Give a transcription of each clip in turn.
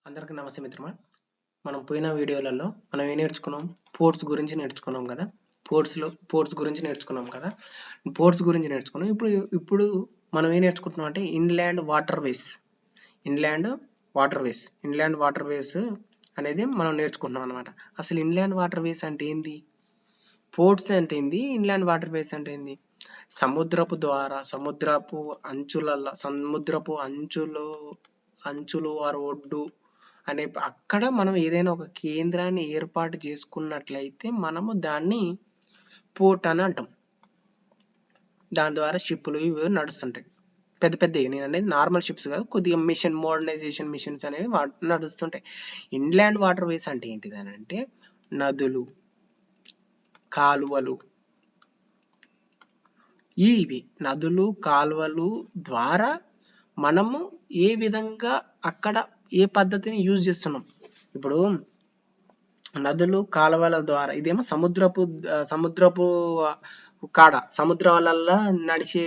అందరికీ నమస్తే మిత్రమా. మనం పోయిన వీడియోలలో మనం ఏం నేర్చుకున్నాం? పోర్ట్స్ గురించి నేర్చుకున్నాం కదా. పోర్ట్స్ గురించి నేర్చుకున్నాం కదా. పోర్ట్స్ గురించి నేర్చుకున్నాం. ఇప్పుడు మనం ఏం నేర్చుకుంటున్నాం అంటే ఇన్లాండ్ వాటర్ వేస్ అనేది మనం నేర్చుకుంటున్నాం అనమాట. అసలు ఇన్లాండ్ వాటర్ వేస్ అంటే ఏంది? పోర్ట్స్ అంటే ఏంది? ఇన్లాండ్ వాటర్ వేస్ అంటే ఏంది? సముద్రపు అంచులు వారు ఒడ్డు అనే అక్కడ మనం ఏదైనా ఒక కేంద్రాన్ని ఏర్పాటు చేసుకున్నట్లయితే మనము దాన్ని పోర్ట్ అని అంటాం. దాని ద్వారా షిప్పులు ఇవి నడుస్తుంటాయి. పెద్ద పెద్దవి, నేను అనేది నార్మల్ షిప్స్ కాదు, కొద్దిగా మోడర్నైజేషన్ మిషన్స్ అనేవి నడుస్తుంటాయి. ఇన్లాండ్ వాటర్ వేస్ అంటే ఏంటిది అని అంటే నదులు, కాలువలు, నదులు కాలువలు ద్వారా మనము ఏ విధంగా అక్కడ ఏ పద్ధతిని యూజ్ చేస్తున్నాం. ఇప్పుడు నదులు కాలువల ద్వారా ఇదేమో సముద్రపు సముద్రాలలో నడిచే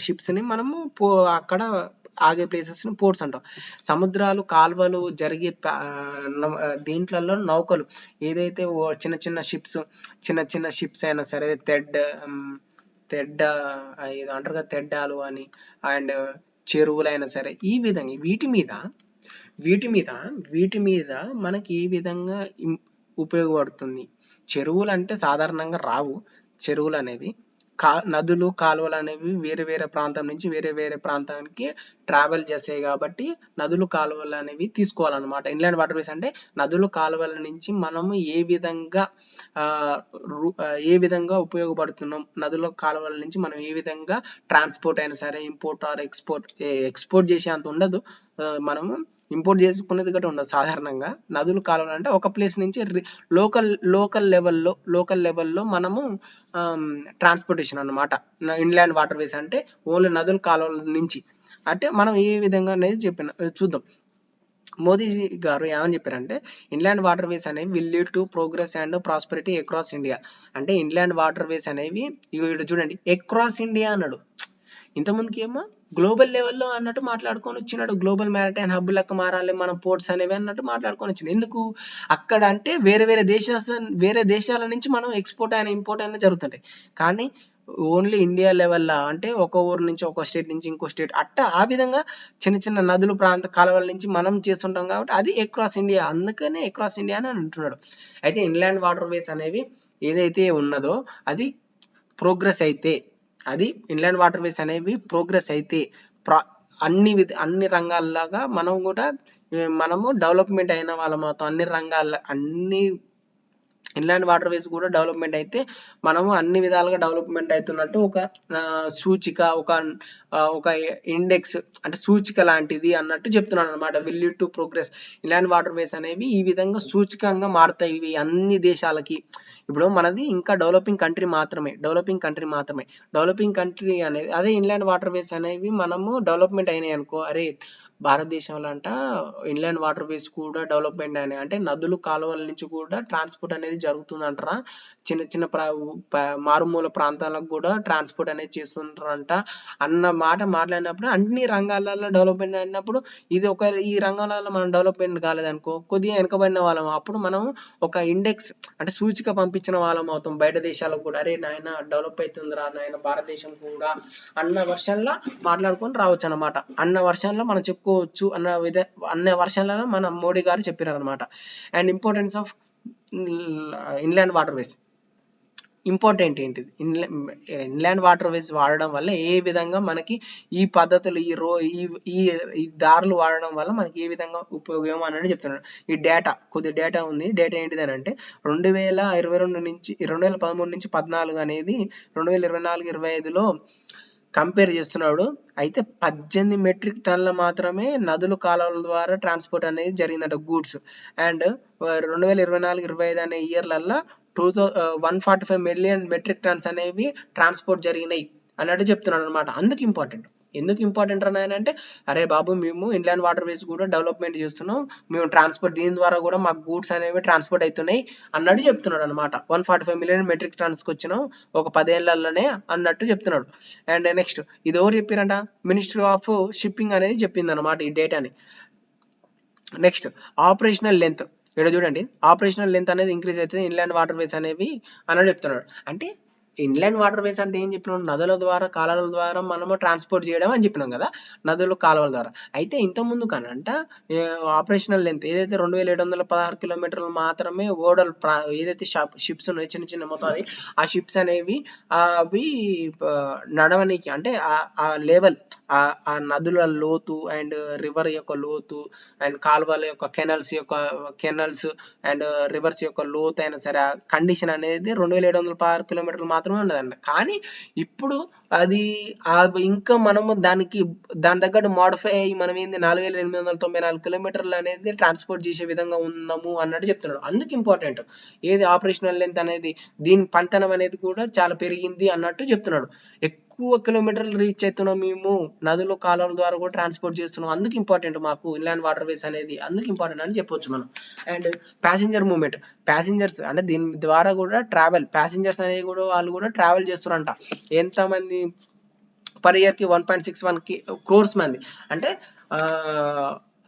షిప్స్ ని మనము అక్కడ ఆగే ప్లేసెస్ ని పోర్ట్స్ అంటాం. సముద్రాలు కాలువలు జరిగే దీంట్లలో నౌకలు ఏదైతే చిన్న చిన్న షిప్స్ అయినా సరే, తెడ్డ ఇది అంటారు కదా, తెడ్డాలు అని, అండ్ చెరువులైనా సరే, ఈ విధంగా వీటి మీద మనకి ఏ విధంగా ఉపయోగపడుతుంది. చెరువులు అంటే సాధారణంగా రావు. చెరువులు అనేవి నదులు కాలువలు అనేవి వేరే వేరే ప్రాంతం నుంచి వేరే వేరే ప్రాంతానికి ట్రావెల్ చేస్తాయి కాబట్టి నదులు కాలువలు అనేవి తీసుకోవాలన్నమాట. ఇన్లాండ్ వాటర్ వేస్ అంటే నదులు కాలువల నుంచి మనము ఏ విధంగా ఉపయోగపడుతున్నాం, నదుల కాలువల నుంచి మనం ఏ విధంగా ట్రాన్స్పోర్ట్ అయినా సరే, ఇంపోర్ట్ ఆర్ ఎక్స్పోర్ట్ చేసే అంత ఉండదు. మనము ఇంపోర్ట్ చేసుకునేది గట్రా ఉండదు. సాధారణంగా నదులు కాలువలు అంటే ఒక ప్లేస్ నుంచి లోకల్ లెవెల్లో మనము ట్రాన్స్పోర్టేషన్ అన్నమాట. ఇన్లాండ్ వాటర్ వేస్ అంటే ఓన్లీ నదుల కాలువల నుంచి. అంటే మనం ఏ విధంగా అనేది చూద్దాం. మోదీ గారు ఏమని చెప్పారంటే ఇన్లాండ్ వాటర్ వేస్ అనేవి will lead to progress and prosperity across India. అంటే ఇన్లాండ్ వాటర్ వేస్ అనేవి ఇక్కడ చూడండి, అక్రాస్ ఇండియా అన్నాడు. ఇంతకుముందుకి ఏమో గ్లోబల్ లెవెల్లో అన్నట్టు మాట్లాడుకొని వచ్చినాడు. గ్లోబల్ మ్యారిటైమ్ హబ్ లెక్క మారాలి మన పోర్ట్స్ అనేవి అన్నట్టు మాట్లాడుకొని వచ్చింది. ఎందుకు? అక్కడ అంటే వేరే దేశాల నుంచి మనం ఎక్స్పోర్ట్ అయినా ఇంపోర్ట్ అయినా జరుగుతుంటాయి. కానీ ఓన్లీ ఇండియా లెవెల్లో అంటే ఒక ఊరు నుంచి, ఒక స్టేట్ నుంచి ఇంకో స్టేట్, ఆ విధంగా చిన్న చిన్న నదులు కాలువల నుంచి మనం చేస్తుంటాం కాబట్టి అది అక్రాస్ ఇండియా. అందుకనే అక్రాస్ ఇండియా అని అంటున్నాడు. అయితే ఇన్లాండ్ వాటర్ వేస్ అనేవి ఏదైతే ఉన్నదో అది ఇన్లాండ్ వాటర్ వేస్ అనేవి ప్రోగ్రెస్ అయితే అన్ని రంగాల్లాగా మనము డెవలప్మెంట్ అయిన వాళ్ళం అవుతాం. అన్ని ఇన్లాండ్ వాటర్ వేస్ కూడా డెవలప్మెంట్ అయితే మనము అన్ని విధాలుగా డెవలప్మెంట్ అవుతున్నట్టు ఒక సూచిక, ఒక ఇండెక్స్ అంటే సూచిక లాంటిది అన్నట్టు చెప్తున్నాను అనమాట. Will lead to progress. Inland water ways అనేవి ఈ విధంగా సూచికంగా మారుతాయి ఇవి అన్ని దేశాలకి. ఇప్పుడు మనది ఇంకా డెవలపింగ్ కంట్రీ మాత్రమే. డెవలపింగ్ కంట్రీ అనేది అదే ఇన్లాండ్ వాటర్ వేస్ అనేవి మనము డెవలప్మెంట్ అయినాయి అనుకో, అరే భారతదేశంలో ఇన్లాండ్ వాటర్ వేస్ కూడా డెవలప్మెంట్ అయినాయి అంటే నదులు కాలువల నుంచి కూడా ట్రాన్స్పోర్ట్ అనేది జరుగుతుందంటారా. చిన్న చిన్న మారుమూల ప్రాంతాలకు కూడా ట్రాన్స్పోర్ట్ అనేది చేస్తుంటారంట అన్న మాట మాట్లాడినప్పుడు అన్ని రంగాలలో డెవలప్మెంట్ అయినప్పుడు ఈ రంగాలలో మనం డెవలప్మెంట్ కాలేదనుకో, కొద్దిగా వెనకబడిన వాళ్ళం. అప్పుడు మనం ఒక ఇండెక్స్ అంటే సూచిక పంపించిన వాళ్ళం అవుతాం బయట దేశాలకు కూడా. అరే నాయన డెవలప్ అవుతుందిరా నాయన భారతదేశం కూడా అన్న వర్షన్లో మాట్లాడుకొని రావచ్చు అనమాట. అన్న వర్షన్లో మనం చెప్పుకోవచ్చు అన్న వర్షన్లలో మన మోడీ గారు చెప్పారు అనమాట. And importance of inland water ways. Important ఏంటిది? ఇన్లాండ్ వాటర్ వేస్ వాడడం వల్ల ఏ విధంగా మనకి ఈ పద్ధతులు ఈ దారులు వాడడం వల్ల మనకి ఏ విధంగా ఉపయోగం అనేది చెప్తున్నాడు. ఈ కొద్ది డేటా ఉంది. డేటా ఏంటిది అని అంటే 2013 నుంచి 14 అనేది 2024-25లో కంపేర్ చేస్తున్నాడు. అయితే 18 మెట్రిక్ టన్నుల మాత్రమే నదులు కాలువల ద్వారా ట్రాన్స్పోర్ట్ అనేది జరిగిందట గూడ్స్. అండ్ 2024-25 అనే ఇయర్లల్లో 145 మిలియన్ మెట్రిక్ టన్స్ అనేవి ట్రాన్స్పోర్ట్ జరిగినాయి అన్నట్టు చెప్తున్నాడు అనమాట. ఎందుకు ఇంపార్టెంట్ అంటే అరే బాబు, మేము ఇన్లాండ్ వాటర్ వేస్ కూడా డెవలప్మెంట్ చేస్తున్నాం, మేము దీని ద్వారా కూడా మాకు గూడ్స్ అనేవి ట్రాన్స్పోర్ట్ అవుతున్నాయి అన్నట్టు చెప్తున్నాడు అనమాట. 145 మిలియన్ మెట్రిక్ టన్స్కి వచ్చినాం ఒక 10 ఏళ్లలోనే అన్నట్టు చెప్తున్నాడు. అండ్ నెక్స్ట్ ఇది ఎవరు చెప్పారంట? మినిస్ట్రీ ఆఫ్ షిప్పింగ్ అనేది చెప్పింది అనమాట ఈ డేటాని. Next operational length. ఇక్కడ చూడండి, ఆపరేషనల్ లెంత్ అనేది ఇంక్రీజ్ అవుతుంది ఇన్లాండ్ వాటర్ వేస్ అనేవి అని చెప్తున్నాడు. అంటే ఇన్లాండ్ వాటర్ వేస్ అంటే ఏం చెప్పినాం, నదుల ద్వారా కాలువల ద్వారా మనము ట్రాన్స్పోర్ట్ చేయడం అని చెప్పినాం కదా, నదులు కాలువల ద్వారా. అయితే ఇంతకుముందు కనంట ఆపరేషనల్ లెంత్ ఏదైతే 2716 కిలోమీటర్లు మాత్రమే ఓడలు ఏదైతే షిప్స్ ఉన్నాయి చిన్న చిన్న మొత్తం అది, ఆ షిప్స్ అనేవి అవి నడవనికి అంటే ఆ లెవెల్ ఆ నదుల లోతు అండ్ రివర్ యొక్క లోతు అండ్ కాలువల యొక్క కెనల్స్ అండ్ రివర్స్ యొక్క లోతు అయినా సరే ఆ కండిషన్ అనేది 2716 కిలోమీటర్లు మాత్రమే ఉండదండి. కానీ ఇప్పుడు అది ఇంకా మనము దాని తగ్గట్టు మోడిఫై అయ్యి మనం ఏంది 4894 కిలోమీటర్లు అనేది ట్రాన్స్పోర్ట్ చేసే విధంగా ఉన్నాము అన్నట్టు చెప్తున్నాడు. అందుకు ఇంపార్టెంట్ ఏది ఆపరేషనల్ లెంత్ అనేది, దీని పంతనం అనేది కూడా చాలా పెరిగింది అన్నట్టు చెప్తున్నాడు. ఎక్కువ కిలోమీటర్లు రీచ్ అవుతున్నాం మేము, నదులు కాలువల ద్వారా కూడా ట్రాన్స్పోర్ట్ చేస్తున్నాం, అందుకు ఇంపార్టెంట్ మాకు ఇన్లాండ్ వాటర్ వేస్ అనేది, అందుకు ఇంపార్టెంట్ అని చెప్పొచ్చు మనం. అండ్ ప్యాసింజర్ మూవ్మెంట్, ప్యాసింజర్స్ అంటే దీని ద్వారా కూడా ప్యాసింజర్స్ అనేవి కూడా వాళ్ళు కూడా ట్రావెల్ చేస్తున్నారంట. ఎంతమంది పర్ ఇయర్కి 1.61 crores మంది, అంటే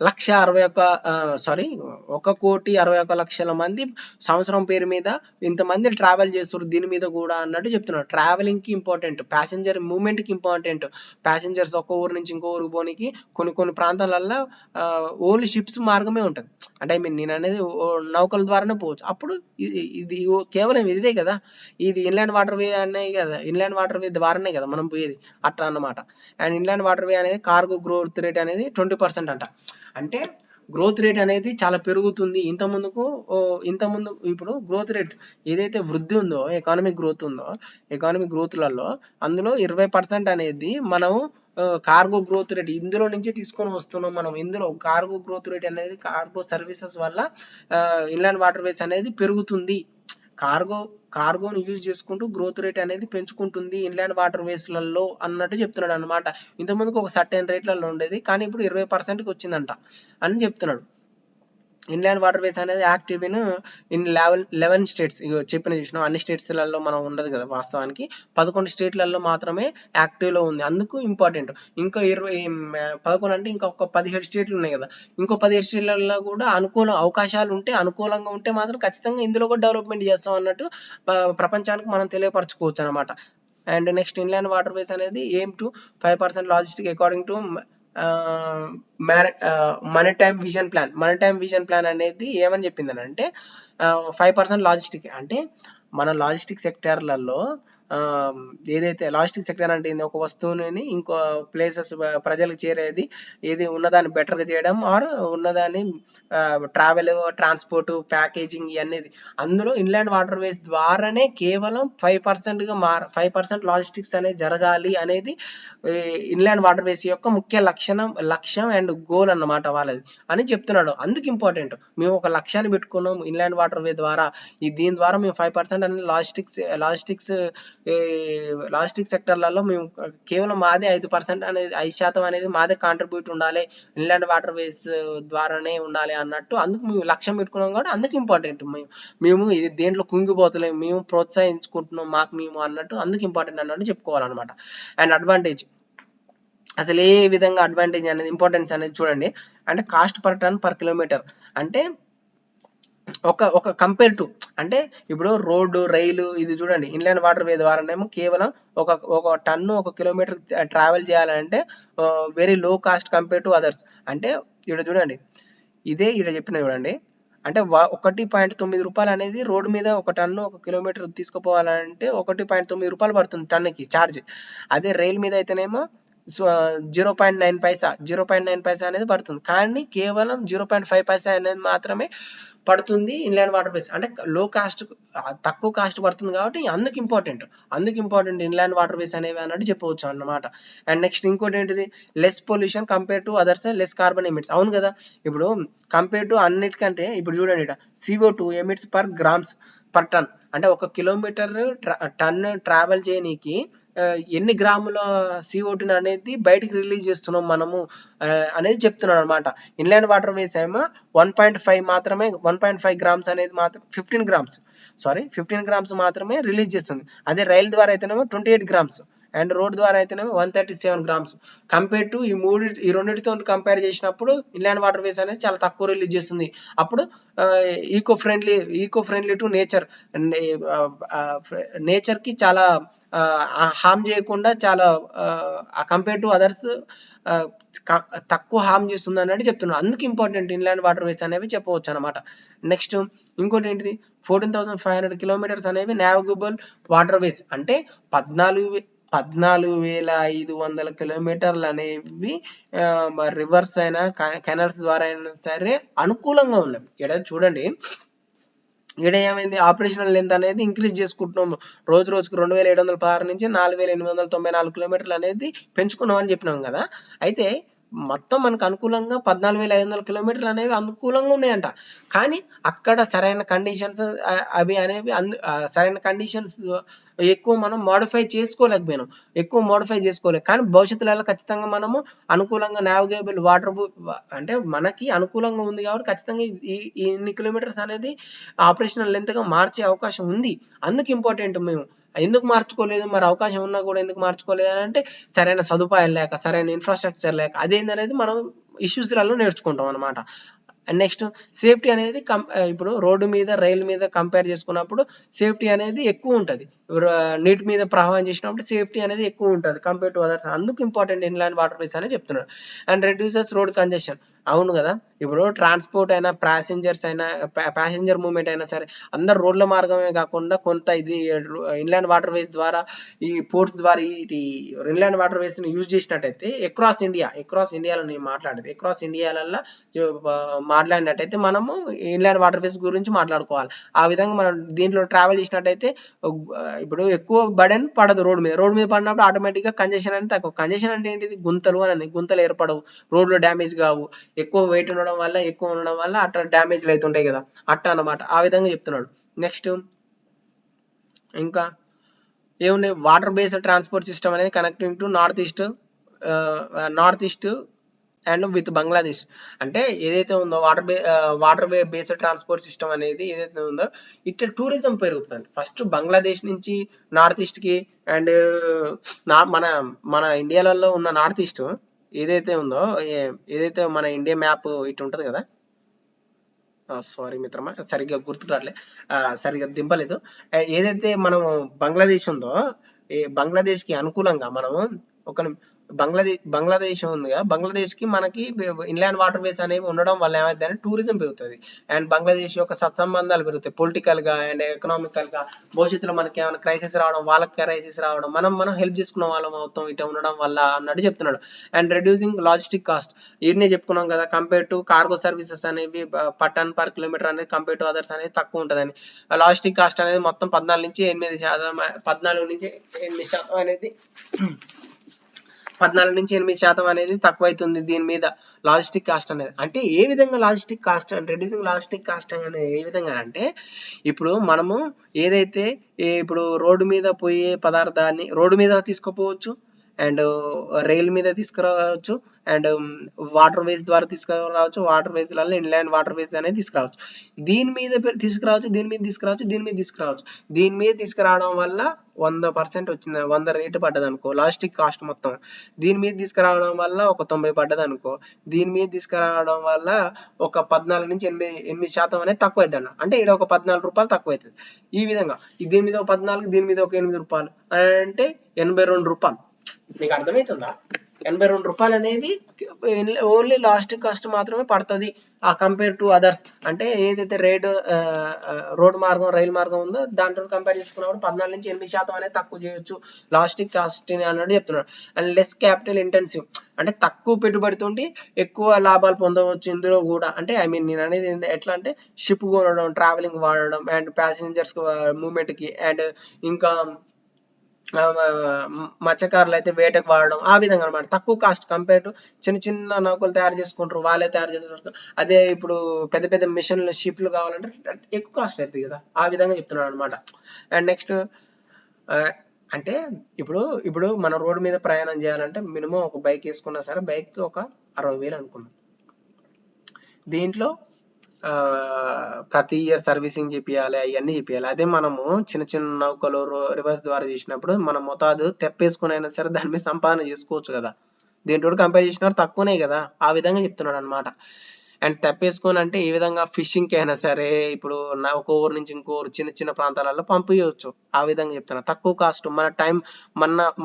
1,61,00,000 మంది సంవత్సరం పేరు మీద ఇంతమంది ట్రావెల్ చేస్తారు దీని మీద కూడా అన్నట్టు చెప్తున్నారు. ట్రావెలింగ్కి ఇంపార్టెంట్, ప్యాసింజర్ మూవ్మెంట్కి ఇంపార్టెంట్. ప్యాసింజర్స్ ఒక ఊరు నుంచి ఇంకో ఊరికి పోనీకి కొన్ని ప్రాంతాలల్లో ఓన్లీ షిప్స్ మార్గమే ఉంటుంది. అంటే ఐ మీన్ నేను అనేది నౌకల ద్వారానే పోవచ్చు. అప్పుడు ఇది కేవలం ఇదే కదా, ఇది ఇన్లాండ్ వాటర్ వే అనే కదా, ఇన్లాండ్ వాటర్ వే ద్వారానే కదా మనం పోయేది అట్లా అన్నమాట. అండ్ ఇన్లాండ్ వాటర్ వే అనేది కార్గో గ్రోత్ రేట్ అనేది 20% అంట. అంటే గ్రోత్ రేట్ అనేది చాలా పెరుగుతుంది. ఇంతకుముందు ఇప్పుడు గ్రోత్ రేట్ ఏదైతే వృద్ధి ఉందో, ఎకానమిక్ గ్రోత్లలో అందులో 20% అనేది మనం కార్గో గ్రోత్ రేట్ ఇందులో నుంచి తీసుకొని వస్తున్నాం మనం. ఇందులో కార్గో గ్రోత్ రేట్ అనేది కార్గో సర్వీసెస్ వల్ల ఇన్లాండ్ వాటర్ వేస్ అనేది పెరుగుతుంది. కార్గోని యూజ్ చేసుకుంటూ గ్రోత్ రేట్ అనేది పెంచుకుంటుంది ఇన్లాండ్ వాటర్ వేస్లలో అన్నట్టు చెప్తున్నాడు అనమాట. ఇంతకుముందుకు ఒక సర్టెన్ రేట్లలో ఉండేది, కానీ ఇప్పుడు 20%కి వచ్చిందంట అని చెప్తున్నాడు. ఇన్లాండ్ వాటర్ వేస్ అనేది యాక్టివ్ ఇన్ 11 స్టేట్స్. చెప్పిన చూసినాం, అన్ని స్టేట్స్లలో మనం ఉండదు కదా, వాస్తవానికి 11 స్టేట్లలో మాత్రమే యాక్టివ్లో ఉంది. అందుకు ఇంపార్టెంట్. ఇంకా 11 అంటే ఇంకా ఒక 17 స్టేట్లు ఉన్నాయి కదా, ఇంకో 17 స్టేట్లలో కూడా అనుకూలంగా ఉంటే మాత్రం ఖచ్చితంగా ఇందులో కూడా డెవలప్మెంట్ చేస్తాం అన్నట్టు ప్రపంచానికి మనం తెలియపరచుకోవచ్చు అనమాట. And next inland water ways అనేది aim to 5% logistic according to maritime vision plan అనేది ఏమని చెప్పిందని అంటే 5% లాజిస్టిక్. అంటే మన లాజిస్టిక్ సెక్టార్లలో ఏదైతే లాజిస్టిక్ సెక్టర్ అంటే ఒక వస్తువుని ఇంకో ప్లేసెస్ ప్రజలకు చేరేది, ఏది ఉన్నదాన్ని బెటర్గా చేయడం ఆర్ ఉన్నదాన్ని ట్రావెల్, ట్రాన్స్పోర్ట్, ప్యాకేజింగ్ ఇవన్నీ, అందులో ఇన్లాండ్ వాటర్ వేస్ ద్వారానే కేవలం 5% లాజిస్టిక్స్ అనేది జరగాలి అనేది ఇన్లాండ్ వాటర్ వేస్ యొక్క ముఖ్య లక్ష్యం అండ్ గోల్ అన్నమాట వాళ్ళది అని చెప్తున్నాడు. అందుకు ఇంపార్టెంట్, మేము ఒక లక్ష్యాన్ని పెట్టుకున్నాం ఇన్లాండ్ వాటర్ వే ద్వారా, దీని ద్వారా మేము 5% అనేది లాజిస్టిక్ సెక్టర్లలో మేము కేవలం మాదే 5% అనేది 5% అనేది మాదే కాంట్రిబ్యూట్ ఉండాలి, ఇన్లాండ్ వాటర్ వేస్ ద్వారానే ఉండాలి అన్నట్టు అందుకు మేము లక్ష్యం పెట్టుకున్నాం. కాబట్టి అందుకు ఇంపార్టెంట్, మేము ఇది దేంట్లో కుంగిపోతలేము, మేము ప్రోత్సహించుకుంటున్నాం మేము అన్నట్టు, అందుకు ఇంపార్టెంట్ అన్నట్టు చెప్పుకోవాలన్నమాట. అండ్ అడ్వాంటేజ్, అసలు ఏ విధంగా అడ్వాంటేజ్ అనేది ఇంపార్టెన్స్ అనేది చూడండి. అంటే cost per ton per kilometer, అంటే ఒక కంపేర్ టు, అంటే ఇప్పుడు రోడ్డు, రైలు ఇది చూడండి, ఇన్లాండ్ వాటర్ వే ద్వారానేమో కేవలం ఒక టన్ను 1 కిలోమీటర్ ట్రావెల్ చేయాలంటే very low cost compare to others. అంటే ఇక్కడ చూడండి, ఇక్కడ చెప్పిన చూడండి, అంటే 1.9 రూపాయలు అనేది రోడ్డు మీద ఒక టన్ను 1 కిలోమీటర్ తీసుకుపోవాలంటే 1.9 రూపాయలు పడుతుంది టన్నుకి ఛార్జ్. అదే రైలు మీద అయితేనేమో 0.9 పైసా అనేది పడుతుంది. కానీ కేవలం 0.5 పైసా అనేది మాత్రమే పడుతుంది ఇన్లాండ్ వాటర్ వేస్. అంటే తక్కువ కాస్ట్ పడుతుంది కాబట్టి అందుకు ఇంపార్టెంట్ ఇన్లాండ్ వాటర్ వేస్ అనేవి అన్నట్టు చెప్పవచ్చు అన్నమాట. అండ్ నెక్స్ట్ ఇంకోటి ఏంటిది, less pollution compare to others, less carbon emits. అవును కదా, ఇప్పుడు కంపేర్ టు అన్నిటికంటే ఇప్పుడు చూడండి, CO2 ఎమిట్స్ పర్ టన్, అంటే 1 కిలోమీటర్ టన్ ట్రావెల్ చేయనీకి ఎన్ని గ్రాముల CO2 అనేది బయటికి రిలీజ్ చేస్తున్నాం మనము అనేది చెప్తున్నాడు అనమాట. ఇన్లాండ్ వాటర్ వేస్ ఏమో 1.5 గ్రామ్స్ అనేది మాత్రం 15 గ్రామ్స్ మాత్రమే రిలీజ్ చేస్తుంది. అదే రైలు ద్వారా అయితేనేమో 28 గ్రామ్స్ అండ్ రోడ్ ద్వారా అయితేనేమో 137 గ్రామ్స్. కంపేర్ టు ఈ రెండింటితో కంపేర్ చేసినప్పుడు ఇన్లాండ్ వాటర్ వేస్ అనేది చాలా తక్కువ రిలీజ్ చేస్తుంది. అప్పుడు eco friendly to nature, nature కి చాలా హార్మ్ చేయకుండా, చాలా కంపేర్ టు అదర్స్ తక్కువ హార్మ్ చేస్తుంది అన్నట్టు చెప్తున్నాను. అందుకు ఇంపార్టెంట్ ఇన్లాండ్ వాటర్ వేస్ అనేవి చెప్పవచ్చు అనమాట. నెక్స్ట్ ఇంకోటి ఏంటిది, 14,500 కిలోమీటర్స్ అనేవి నావిగబుల్ వాటర్ వేస్, అంటే 14,500 కిలోమీటర్లు అనేవి రివర్స్ అయినా కెనాల్స్ ద్వారా అయినా సరే అనుకూలంగా ఉన్నాయి. ఇక్కడ చూడండి, ఇక్కడ ఏమైంది, ఆపరేషనల్ లెంత్ అనేది ఇంక్రీజ్ చేసుకుంటున్నాము రోజుకు 2,716 నుంచి 4,894 కిలోమీటర్లు అనేది పెంచుకున్నాం అని చెప్పినాం కదా. అయితే మొత్తం మనకు అనుకూలంగా 14,500 కిలోమీటర్లు అనేవి అనుకూలంగా ఉన్నాయంట. కానీ అక్కడ సరైన కండిషన్స్ అవి అనేవి సరైన కండిషన్స్ ఎక్కువ మనం మోడిఫై చేసుకోలేకపోయినాం, కానీ భవిష్యత్తులో ఖచ్చితంగా మనము అనుకూలంగా నావిగేబుల్ వాటర్ అంటే మనకి అనుకూలంగా ఉంది కాబట్టి ఖచ్చితంగా ఇన్ని కిలోమీటర్స్ అనేది ఆపరేషనల్ లెంత్ గా మార్చే అవకాశం ఉంది. అందుకు ఇంపార్టెంట్. మేము ఎందుకు మార్చుకోలేదు, మరి అవకాశం ఉన్నా కూడా ఎందుకు మార్చుకోలేదు అని అంటే సరైన సదుపాయాలు లేక, సరైన ఇన్ఫ్రాస్ట్రక్చర్ లేక, అదేందనేది మనం ఇష్యూస్లలో నేర్చుకుంటాం అనమాట. నెక్స్ట్ సేఫ్టీ అనేది ఇప్పుడు రోడ్డు మీద రైలు మీద కంపేర్ చేసుకున్నప్పుడు సేఫ్టీ అనేది ఎక్కువ ఉంటుంది. నీటి మీద ప్రవాహం చేసినప్పుడు సేఫ్టీ అనేది ఎక్కువ ఉంటుంది కంపేర్ టు అదర్స్. అందుకు ఇంపార్టెంట్ ఇన్లాండ్ వాటర్ వేస్ అని చెప్తున్నాడు. And reduces road congestion. అవును కదా, ఇప్పుడు ట్రాన్స్పోర్ట్ అయినా, ప్యాసింజర్ మూవ్మెంట్ అయినా సరే అందరు రోడ్ల మార్గమే కాకుండా కొంత ఇది ఇన్లాండ్ వాటర్ వేస్ ద్వారా, ఈ పోర్ట్స్ ద్వారా ఈ ఇన్లాండ్ వాటర్ వేస్ ని యూజ్ చేసినట్టయితే అక్రాస్ ఇండియాలో నేను మాట్లాడేది అక్రాస్ ఇండియాలలో మాట్లాడినట్టయితే మనము ఇన్లాండ్ వాటర్ వేస్ గురించి మాట్లాడుకోవాలి. ఆ విధంగా మనం దీంట్లో ట్రావెల్ చేసినట్టయితే ఇప్పుడు ఎక్కువ బర్డెన్ పడదు రోడ్ మీద పడినప్పుడు ఆటోమేటిక్ గా కంజెషన్ అనేది తక్కువ. కంజెషన్ అంటే ఏంటిది, గుంతలు ఏర్పడవు, రోడ్లు డ్యామేజ్ కావు, ఎక్కువ వెయిట్ ఉండడం వల్ల అట్లా డ్యామేజ్లు అవుతుంటాయి కదా, అట్లా అన్నమాట. ఆ విధంగా చెప్తున్నాడు. నెక్స్ట్ ఇంకా ఏమున్నాయి, వాటర్ బేస్డ్ ట్రాన్స్పోర్ట్ సిస్టమ్ అనేది connecting to north east and with Bangladesh. అంటే ఏదైతే ఉందో వాటర్ బేస్డ్ ట్రాన్స్పోర్ట్ సిస్టమ్ అనేది ఏదైతే ఉందో ఇట్లా టూరిజం పెరుగుతుంది. ఫస్ట్ బంగ్లాదేశ్ నుంచి నార్త్ ఈస్ట్ కి, అండ్ మన ఇండియాలలో ఉన్న నార్త్ ఈస్ట్ ఏదైతే ఉందో, ఏదైతే మన ఇండియా మ్యాప్ ఇటు ఉంటది కదా, సారీ మిత్రమా సరిగ్గా గుర్తురాట్లే, సరిగ్గా దింపలేదు. ఏదైతే మనం బంగ్లాదేశ్ ఉందో, బంగ్లాదేశ్ కి అనుకూలంగా మనము బంగ్లాదేశ్ ఉంది కదా, బంగ్లాదేశ్ కి మనకి ఇన్లాండ్ వాటర్ వేస్ అనేవి ఉండడం వల్ల ఏమైందంటే టూరిజం పెరుగుతుంది. అండ్ బంగ్లాదేశ్ యొక్క సత్సంబంధాలు పెరుగుతాయి, పొలిటికల్ గా అండ్ ఎకనామికల్ గా. భవిష్యత్తులో మనకి ఏమైనా క్రైసిస్ రావడం, వాళ్ళకి క్రైసిస్ రావడం, మనం హెల్ప్ చేసుకున్న వాళ్ళం అవుతాం ఇట్లా ఉండడం వల్ల అన్నట్టు చెప్తున్నాడు. అండ్ రెడ్యూసింగ్ లాజిస్టిక్ కాస్ట్, ఇవన్నీ చెప్పుకున్నాం కదా, కంపేర్ టు కార్గో సర్వీసెస్ అనేవి టన్ పర్ కిలోమీటర్ అనేది కంపేర్ టు అదర్స్ అనేది తక్కువ ఉంటుందని. లాజిస్టిక్ కాస్ట్ అనేది మొత్తం 14 నుంచి 8% అనేది 14% అనేది తక్కువైతుంది దీని మీద లాజిస్టిక్ కాస్ట్ అనేది. అంటే ఏ విధంగా లాజిస్టిక్ కాస్ట్ అంటే, రెడ్యూసింగ్ లాజిస్టిక్ కాస్ట్ అనేది ఏ విధంగా అంటే, ఇప్పుడు మనము ఏదైతే ఇప్పుడు రోడ్డు మీద పోయే పదార్థాన్ని రోడ్డు మీద తీసుకుపోవచ్చు, అండ్ రైల్ మీద తీసుకురావచ్చు, అండ్ వాటర్ వేస్ ద్వారా తీసుకురావచ్చు, వాటర్ వేస్లలో ఇన్లాండ్ వాటర్ వేస్ అనేది తీసుకురావచ్చు. దీని మీద తీసుకురావడం వల్ల 100% వచ్చింది, 100 రేటు పడ్డది అనుకో లాజిస్టిక్ కాస్ట్ మొత్తం. దీని మీద తీసుకురావడం వల్ల ఒక 90 పడ్డది అనుకో, దీని మీద తీసుకురావడం వల్ల ఒక 14 నుంచి 8% అనేది తక్కువ అవుతుంది అంటే ఇక్కడ ఒక 14 రూపాయలు తక్కువ అవుతుంది. ఈ విధంగా దీని మీద ఒక 14, దీని మీద ఒక 8 రూపాయలు అంటే 82 రూపాయలు. నీకు అర్థమవుతుందా? 82 రూపాయలు అనేవి ఓన్లీ లాజిస్టిక్ కాస్ట్ మాత్రమే పడుతుంది ఆ కంపేర్ టు అదర్స్. అంటే ఏదైతే రోడ్ మార్గం, రైలు మార్గం ఉందో దాంట్లో కంపేర్ చేసుకున్నప్పుడు 14 నుంచి 8% అనేది తక్కువ చేయొచ్చు లాజిస్టిక్ కాస్ట్ అన్నట్టు చెప్తున్నాడు. అండ్ లెస్ క్యాపిటల్ ఇంటెన్సివ్, అంటే తక్కువ పెట్టుబడితోటి ఎక్కువ లాభాలు పొందవచ్చు ఇందులో కూడా. అంటే నేను అనేది ఎట్లా అంటే షిప్ కొనడం, ట్రావెలింగ్ వాడడం, అండ్ ప్యాసింజర్స్ మూవ్మెంట్ కి, అండ్ ఇంకా మత్స్యకారులు అయితే వేటకు వాడడం, ఆ విధంగా అనమాట. తక్కువ కాస్ట్ కంపేర్ టు చిన్న నౌకలు తయారు చేసుకుంటారు, వాళ్ళే తయారు చేసుకుంటారు. అదే ఇప్పుడు పెద్ద మిషన్లు, షిప్లు కావాలంటే ఎక్కువ కాస్ట్ అవుతుంది కదా, ఆ విధంగా చెప్తున్నాడు అనమాట. అండ్ నెక్స్ట్ అంటే ఇప్పుడు మనం రోడ్డు మీద ప్రయాణం చేయాలంటే మినిమం ఒక బైక్ వేసుకున్నా సరే బైక్ ఒక 60,000 అనుకున్నాం. దీంట్లో ప్రతి ఇయర్ సర్వీసింగ్ చేపియాలి, అవన్నీ చేపియాలి. అదే మనము చిన్న చిన్న నౌకలు రివర్స్ ద్వారా చేసినప్పుడు మనం మోతాదు తెప్పేసుకుని అయినా సరే దాని మీద సంపాదన చేసుకోవచ్చు కదా. దీంతో కంపేర్ చేసినప్పుడు తక్కువనే కదా, ఆ విధంగా చెప్తున్నాడు అనమాట. అండ్ తెప్పేసుకొని అంటే ఏ విధంగా ఫిషింగ్కి అయినా సరే ఇప్పుడు ఒక ఊరు నుంచి ఇంకో ఊరు చిన్న చిన్న ప్రాంతాలలో పంపించవచ్చు, ఆ విధంగా చెప్తున్నా. తక్కువ కాస్ట్, మన టైం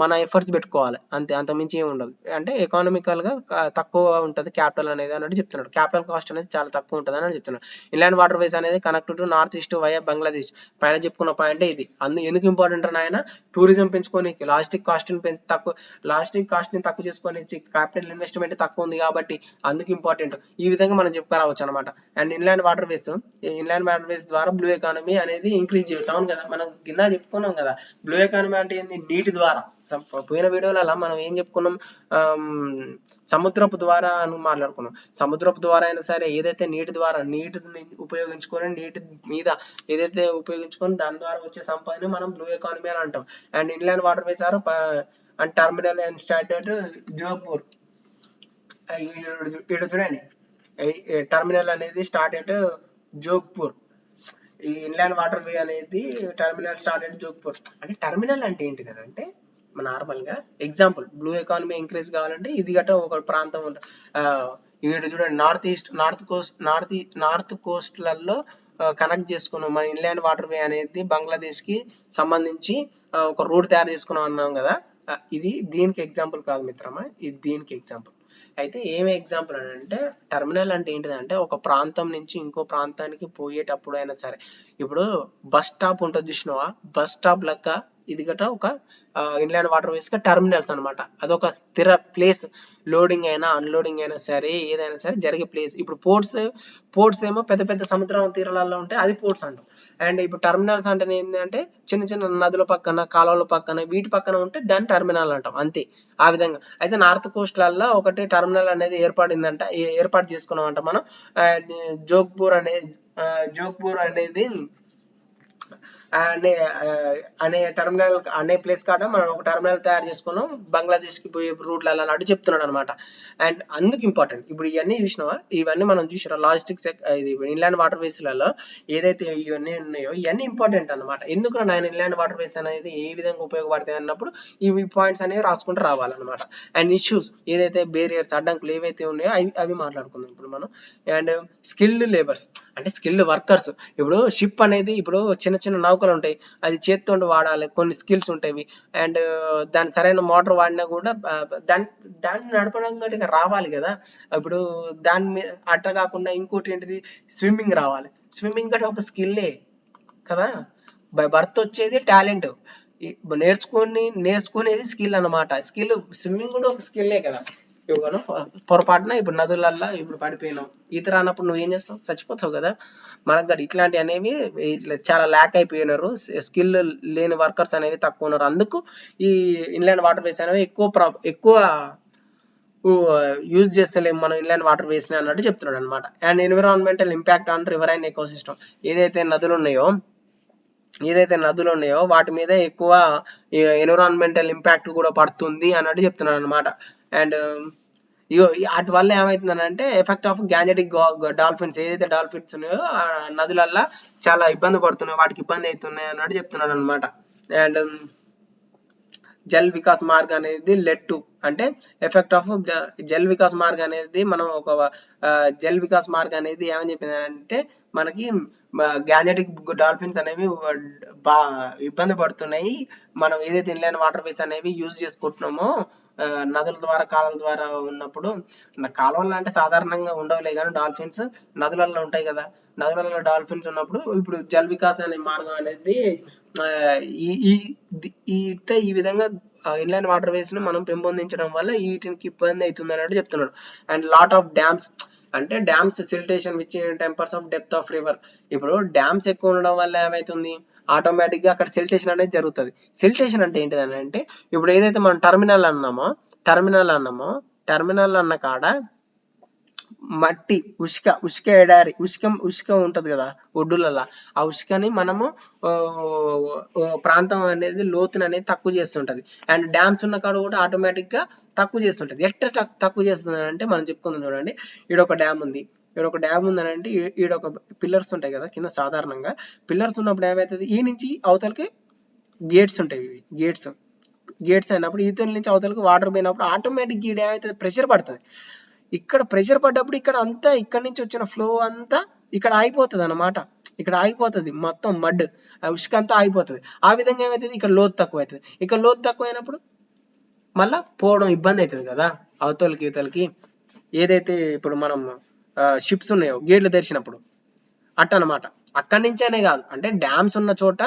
మన ఎఫర్ట్స్ పెట్టుకోవాలి అంతే, అంతమించి ఏమి ఉండదు. అంటే ఎకానమికల్గా తక్కువ ఉంటుంది క్యాపిటల్ అనేది అన్నట్టు చెప్తున్నాడు. క్యాపిటల్ కాస్ట్ అనేది చాలా తక్కువ ఉంటుంది అని చెప్తున్నాడు. ఇన్లాండ్ వాటర్ వేస్ అనేది connect to north east via Bangladesh. పైన చెప్పుకున్న పాయింట్ ఇది. ఎందుకు ఇంపార్టెంట్ అని ఆయన టూరిజం పెంచుకొని లాజిస్టిక్ కాస్ట్ని తక్కువ చేసుకొని క్యాపిటల్ ఇన్వెస్ట్మెంట్ తక్కువ ఉంది కాబట్టి అందుకు ఇంపార్టెంట్. ఈ విధంగా మనం చెప్పుకోరావచ్చు అనమాట. అండ్ ఇన్లాండ్ వాటర్ వేస్ ద్వారా బ్లూ ఎకానమీ అనేది ఇంక్రీజ్ చేయొచ్చు. అవును కదా, మనం కింద చెప్పుకున్నాం కదా, బ్లూ ఎకానమీ అంటే ఏంది, నీటి ద్వారా. పోయిన వీడియోలలో మనం ఏం చెప్పుకున్నాం, సముద్రపు ద్వారా అని మాట్లాడుకున్నాం. సముద్రపు ద్వారా అయినా సరే ఏదైతే నీటిని ఉపయోగించుకొని, నీటి మీద ఏదైతే ఉపయోగించుకొని దాని ద్వారా వచ్చే సంపదని మనం బ్లూ ఎకానమీ అని అంటాం. And inland water ways are and terminal and started Jodhpur. ఇక్కడ చూడండి, టర్మినల్ అనేది స్టార్టెడ్ జోధ్పూర్. ఈ ఇన్లాండ్ వాటర్ వే అనేది టర్మినల్ స్టార్టెడ్ జోధ్పూర్. అంటే టర్మినల్ అంటే ఏంటి అంటే నార్మల్గా ఎగ్జాంపుల్ బ్లూ ఎకానమీ ఇంక్రీజ్ కావాలంటే ఇది గట్ట ఒక ప్రాంతం ఉంటుంది. ఇక్కడ చూడండి, నార్త్ కోస్ట్లలో కనెక్ట్ చేసుకున్నాం. మన ఇన్లాండ్ వాటర్ వే అనేది బంగ్లాదేశ్కి సంబంధించి ఒక రోడ్ తయారు చేసుకున్నాం అన్నాం కదా. ఇది దీనికి ఎగ్జాంపుల్ కాదు మిత్రమా, ఇది దీనికి ఎగ్జాంపుల్. అయితే ఏమి ఎగ్జాంపుల్ అని అంటే, టర్మినల్ అంటే ఏంటిదంటే ఒక ప్రాంతం నుంచి ఇంకో ప్రాంతానికి పోయేటప్పుడు అయినా సరే, ఇప్పుడు బస్ స్టాప్ ఉంటుంది చూసినావా, బస్ స్టాప్ లెక్క ఇది గట ఒక ఇన్లాండ్ వాటర్ వేస్ గా టర్మినల్స్ అనమాట. అదొక స్థిర ప్లేస్, లోడింగ్ అయినా అన్లోడింగ్ అయినా సరే ఏదైనా సరే జరిగే ప్లేస్. ఇప్పుడు పోర్ట్స్ ఏమో పెద్ద పెద్ద సముద్రం తీరాలలో ఉంటాయి, అది పోర్ట్స్ అంటాం. అండ్ ఇప్పుడు టర్మినల్స్ అంటే ఏంటంటే చిన్న చిన్న నదుల పక్కన, కాలువల పక్కన, వీటి పక్కన ఉంటే దాన్ని టర్మినల్ అంటాం అంతే. ఆ విధంగా అయితే నార్త్ కోస్ట్లలో ఒకటి టర్మినల్ అనేది ఏర్పాటు చేసుకున్నామంట మనం. జోధ్పూర్ అనేది అనే టర్మినల్ అనే ప్లేస్ కాడ మనం ఒక టర్మినల్ తయారు చేసుకున్నాం బంగ్లాదేశ్కి పోయే రూట్లలో అన్నట్టు చెప్తున్నాడు అనమాట. అండ్ అందుకు ఇంపార్టెంట్. ఇప్పుడు ఇవన్నీ చూసినావా, ఇవన్నీ మనం చూసినా లాజిస్టిక్స్, ఇది ఇన్లాండ్ వాటర్ వేస్లలో ఏదైతే ఇవన్నీ ఉన్నాయో ఇవన్నీ ఇంపార్టెంట్ అనమాట. ఎందుకు నేను ఇన్లాండ్ వాటర్ వేస్ అనేది ఏ విధంగా ఉపయోగపడతాయి అన్నప్పుడు ఈ పాయింట్స్ అనేవి రాసుకుంటూ రావాలన్నమాట. అండ్ ఇష్యూస్ ఏదైతే బేరియర్స్, అడ్డంకులు ఏవైతే ఉన్నాయో అవి మాట్లాడుకుందాం ఇప్పుడు మనం. అండ్ స్కిల్డ్ లేబర్స్ అంటే స్కిల్డ్ వర్కర్స్. ఇప్పుడు షిప్ అనేది ఇప్పుడు చిన్న చిన్న నౌకలు ఉంటాయి, అది చేతితో వాడాలి, కొన్ని స్కిల్స్ ఉంటాయి. అండ్ దాని సరైన మోటార్ వాడినా కూడా దాన్ని నడపడం గట్టిగా రావాలి కదా. ఇప్పుడు దాని మీద అట్ట కాకుండా ఇంకోటి ఏంటిది, స్విమ్మింగ్ రావాలి. స్విమ్మింగ్ గట్ట ఒక స్కిల్లే కదా, బై బర్త్ వచ్చేది టాలెంట్, నేర్చుకునేది స్కిల్ అనమాట. స్విమ్మింగ్ కూడా ఒక స్కిల్లే కదా. ఇవ్వను పొరపాటున ఇప్పుడు నదులల్లో ఇప్పుడు పడిపోయినావు, ఈత రానప్పుడు నువ్వు ఏం చేస్తావు, చచ్చిపోతావు కదా. మనకు ఇట్లాంటివి అనేవి చాలా ల్యాక్ అయిపోయినారు, స్కిల్ లేని వర్కర్స్ అనేవి తక్కువ ఉన్నారు. అందుకు ఈ ఇన్లాండ్ వాటర్ వేస్ అనేవి ఎక్కువ యూజ్ చేస్తలేము మనం ఇన్లాండ్ వాటర్ వేస్ అన్నట్టు చెప్తున్నాడు అనమాట. And environmental impact on river and ecosystem. ఏదైతే నదులు ఉన్నాయో వాటి మీద ఎక్కువ ఎన్విరాన్మెంటల్ ఇంపాక్ట్ కూడా పడుతుంది అన్నట్టు చెప్తున్నాడు అనమాట. అండ్ వాటి వల్ల ఏమవుతుందనంటే ఎఫెక్ట్ ఆఫ్ గ్యాంజెటిక్ డాల్ఫిన్స్. ఏదైతే డాల్ఫిన్స్ ఉన్నాయో ఆ నదులల్లో చాలా ఇబ్బంది పడుతున్నాయి, వాటికి ఇబ్బంది అవుతున్నాయి అన్నట్టు చెప్తున్నాడు అనమాట. అండ్ జల్ వికాస్ మార్గ్ అనేది లెడ్ టు అంటే ఎఫెక్ట్ ఆఫ్ జల్ వికాస్ మార్గ్ అనేది మనం ఒక జల్ వికాస్ మార్గ్ అనేది ఏమని చెప్పింది అంటే మనకి గ్యాంజెటిక్ డాల్ఫిన్స్ అనేవి ఇబ్బంది పడుతున్నాయి. మనం ఏదైతే ఇన్లాండ్ వాటర్ వేస్ అనేవి యూజ్ చేసుకుంటున్నామో నదుల ద్వారా, కాలువల ద్వారా ఉన్నప్పుడు, కాలువల్లో అంటే సాధారణంగా ఉండవులే కానీ డాల్ఫిన్స్ నదులలో ఉంటాయి కదా. నదులలో డాల్ఫిన్స్ ఉన్నప్పుడు ఇప్పుడు జల్ వికాస్ అనే మార్గం అనేది ఈ విధంగా ఇన్లాండ్ వాటర్ వేస్ ను మనం పెంపొందించడం వల్ల వీటికి ఇబ్బంది అవుతుంది అన్నట్టు చెప్తున్నాడు. అండ్ లాట్ ఆఫ్ డ్యామ్స్ అంటే dams siltation which టెంపర్స్ of depth of river. ఇప్పుడు డ్యామ్స్ ఎక్కువ ఉండడం వల్ల ఏమవుతుంది, ఆటోమేటిక్ గా అక్కడ సిల్టేషన్ అనేది జరుగుతుంది. సిల్టేషన్ అంటే ఏంటిదని అంటే ఇప్పుడు ఏదైతే మనం టర్మినల్ అన్నామో టర్మినల్ అన్న కాడ మట్టి, ఉష్క ఎడారి, ఉష్క ఉంటది కదా ఒడ్డులలో, ఆ ఉష్కని మనము ప్రాంతం అనేది లోతుని అనేది తక్కువ చేస్తుంటది. అండ్ డ్యామ్స్ ఉన్న కాడ కూడా ఆటోమేటిక్ గా తక్కువ చేస్తుంటది. ఎట్లా తక్కువ చేస్తుంది అంటే మనం చెప్పుకుందాం చూడండి. ఇక్కడ ఒక డ్యామ్ ఉంది, ఇక్కడ ఒక డ్యామ్ ఉందని అంటే ఈడ ఒక పిల్లర్స్ ఉంటాయి కదా కింద, సాధారణంగా పిల్లర్స్ ఉన్నప్పుడు ఏమవుతుంది, ఈ నుంచి అవతలకి గేట్స్ ఉంటాయి, ఇవి గేట్స్ అయినప్పుడు ఈతల నుంచి అవతలకి వాటర్ పోయినప్పుడు ఆటోమేటిక్ ఈడ ఏమవుతుంది, ప్రెషర్ పడుతుంది. ఇక్కడ ప్రెషర్ పడ్డప్పుడు ఇక్కడ అంతా ఇక్కడ నుంచి వచ్చిన ఫ్లో అంతా ఇక్కడ ఆగిపోతుంది అన్నమాట. ఇక్కడ ఆగిపోతుంది మొత్తం మడ్, ఉష్క అంతా ఆగిపోతుంది. ఆ విధంగా ఏమవుతుంది, ఇక్కడ లోతు తక్కువ అవుతుంది. ఇక్కడ లోతు తక్కువ అయినప్పుడు మళ్ళా పోవడం ఇబ్బంది అవుతుంది కదా అవతలకి ఇవతలకి. ఏదైతే ఇప్పుడు మనం షిప్స్ ఉన్నాయో గేట్లు తెరిచినప్పుడు అట్టనమాట. అక్కడి నుంచేనే కాదు, అంటే డ్యామ్స్ ఉన్న చోట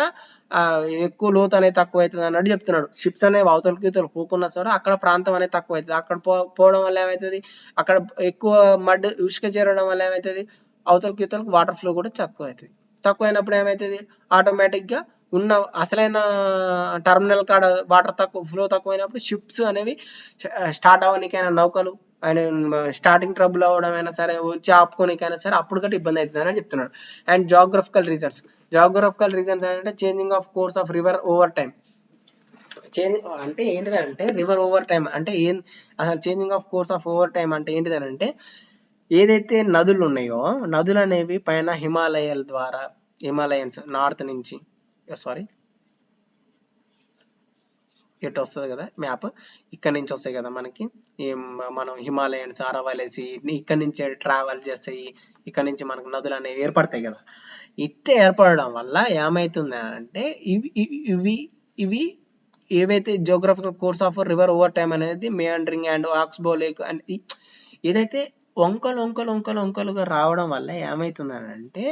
ఎక్కువ లోతు అనేది తక్కువ అవుతుంది అన్నట్టు చెప్తున్నాడు. షిప్స్ అనేవి అవతలకి ఇవతలు పోకున్నా సరే అక్కడ ప్రాంతం అనేది తక్కువ అవుతుంది. అక్కడ పోవడం వల్ల ఏమవుతుంది, అక్కడ ఎక్కువ మడ్ ఉష్క చేరడం వల్ల ఏమవుతుంది, అవతలకి ఇవతలకి వాటర్ ఫ్లో కూడా తక్కువ అవుతుంది. తక్కువ అయినప్పుడు ఏమవుతుంది, ఆటోమేటిక్గా ఉన్న అసలైన టర్మినల్ కాడ వాటర్ తక్కువ ఫ్లో తక్కువైనప్పుడు షిప్స్ అనేవి స్టార్ట్ అవ్వడానికైనా నౌకలు అండ్ స్టార్టింగ్ ట్రబుల్ అవ్వడమైనా సరే, వచ్చి ఆపుకోనికైనా సరే అప్పుడు గట్టి ఇబ్బంది అవుతుంది అని చెప్తున్నాడు. అండ్ జాగ్రఫికల్ రీజన్స్ అంటే changing of course of river over time. Change అంటే ఏంటిదంటే రివర్ ఓవర్ టైం అంటే అసలు changing of course of over time అంటే ఏంటిదనంటే, ఏదైతే నదులు ఉన్నాయో నదులు అనేవి పైన హిమాలయన్స్ నార్త్ నుంచి ఇటు వస్తుంది కదా మ్యాప్, ఇక్కడ నుంచి వస్తాయి కదా మనకి మనం హిమాలయన్స్, అరవలేసి ఇక్కడ నుంచి ట్రావెల్ చేస్తాయి. ఇక్కడ నుంచి మనకు నదులు అనేవి ఏర్పడతాయి కదా. ఇట్టే ఏర్పడడం వల్ల ఏమవుతుంది అంటే ఇవి ఏవైతే geographical course of river over time అనేది మేయాండరింగ్ అండ్ ఆక్స్బో లేక్ అండ్ ఏదైతే వంకలుగా రావడం వల్ల ఏమవుతుంది అంటే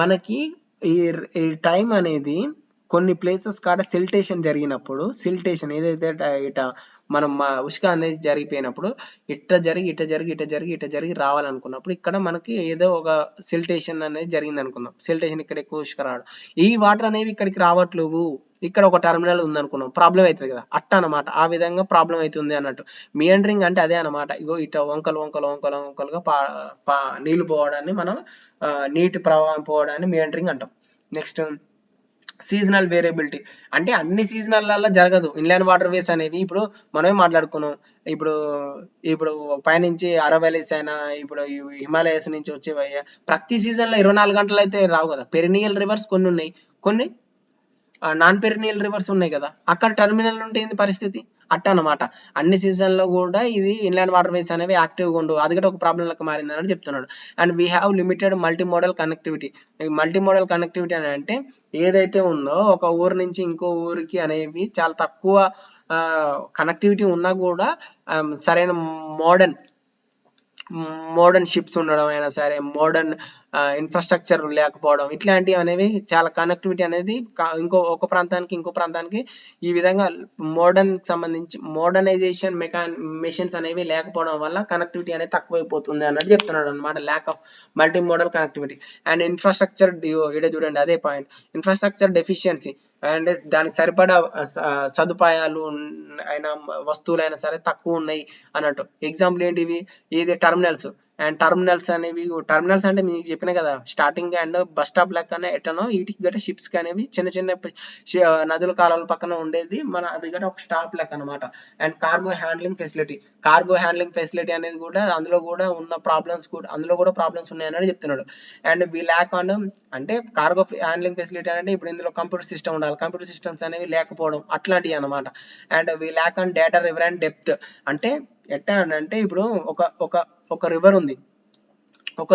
మనకి ఈ టైం అనేది కొన్ని ప్లేసెస్ కాడ సిల్టేషన్ జరిగినప్పుడు, ఏదైతే ఇట మనం ఉష్క అనేది జరిగిపోయినప్పుడు ఇట్ట జరిగి రావాలనుకున్నప్పుడు ఇక్కడ మనకి ఏదో ఒక సిల్టేషన్ అనేది జరిగింది అనుకుందాం. సిల్టేషన్ ఇక్కడ ఎక్కువ ఉష్క రావడం, ఈ వాటర్ అనేవి ఇక్కడికి రావట్లేవు, ఇక్కడ ఒక టర్మినల్ ఉంది అనుకున్నాం, ప్రాబ్లం అవుతుంది కదా అట్ట అనమాట. ఆ విధంగా ప్రాబ్లం అవుతుంది అన్నట్టు. మియాండరింగ్ అంటే అదే అనమాట. ఇగో ఇట వంకలుగా నీళ్లు పోవడాన్ని మనం నీటి ప్రవాహం పోవడాన్ని మియాండరింగ్ అంటాం. నెక్స్ట్ సీజనల్ వేరియబిలిటీ అంటే అన్ని సీజనల్లో జరగదు. ఇన్లాండ్ వాటర్ వేస్ అనేవి ఇప్పుడు మనమే మాట్లాడుకున్నాం. ఇప్పుడు పైనుంచి అరవైలేస్ అయినా ఇప్పుడు హిమాలయస్ నుంచి వచ్చేవయ్యా ప్రతి సీజన్లో 24 గంటలు అయితే రావు కదా. పెరినియల్ రివర్స్ కొన్ని ఉన్నాయి, కొన్ని నాన్ పెరినియల్ రివర్స్ ఉన్నాయి కదా. అక్కడ టర్మినల్ ఉంటే ఏంది పరిస్థితి అట్ట అనమాట. అన్ని సీజన్లో కూడా ఇది ఇన్లాండ్ వాటర్ వేస్ అనేవి యాక్టివ్గా ఉండవు, అది కూడా ఒక ప్రాబ్లం లెక్క మారింది అని చెప్తున్నాడు. And we have limited multimodal connectivity. Multimodal connectivity అని అంటే ఏదైతే ఉందో ఒక ఊరు నుంచి ఇంకో ఊరికి అనేవి చాలా తక్కువ కనెక్టివిటీ ఉన్నా కూడా సరైన మోడర్న్ షిప్స్ ఉండడం అయినా సరే, మోడర్న్ ఇన్ఫ్రాస్ట్రక్చర్ లేకపోవడం, ఇట్లాంటివి అనేవి చాలా కనెక్టివిటీ అనేది ఒక ప్రాంతానికి ఇంకో ప్రాంతానికి ఈ విధంగా సంబంధించి మోడర్నైజేషన్ మెషిన్స్ అనేవి లేకపోవడం వల్ల కనెక్టివిటీ అనేది తక్కువైపోతుంది అన్నట్టు చెప్తున్నాడు అనమాట. Lack of multi modal connectivity and infrastructure ఇక్కడ చూడండి అదే పాయింట్, ఇన్ఫ్రాస్ట్రక్చర్ డెఫిషియన్సీ అండ్ దానికి సరిపడా సదుపాయాలు అయినా వస్తువులైనా సరే తక్కువ ఉన్నాయి అన్నట్టు. ఎగ్జాంపుల్ ఏంటివి, ఇది టర్మినల్స్. అండ్ టర్మినల్స్ అంటే మీకు చెప్పిన కదా స్టార్టింగ్ అండ్ బస్ స్టాప్ లెక్కనే ఎట్టనో వీటికి గట్రా షిప్స్ కి అనేవి చిన్న నదుల కాలువల పక్కన ఉండేది మన అది గట్రా ఒక స్టాప్ లెక్క అనమాట. అండ్ కార్గో హ్యాండ్లింగ్ ఫెసిలిటీ అనేది కూడా అందులో కూడా ప్రాబ్లమ్స్ ఉన్నాయని చెప్తున్నాడు. అండ్ వి ల్యాక్ ఆన్ అంటే కార్గో హ్యాండ్లింగ్ ఫెసిలిటీ అంటే ఇప్పుడు ఇందులో కంప్యూటర్ సిస్టమ్ ఉండాలి, కంప్యూటర్ సిస్టమ్స్ అనేవి లేకపోవడం అట్లాంటివి అనమాట. And we lack on data river and depth అంటే ఎట్టా అంటే ఇప్పుడు ఒక రివర్ ఉంది, ఒక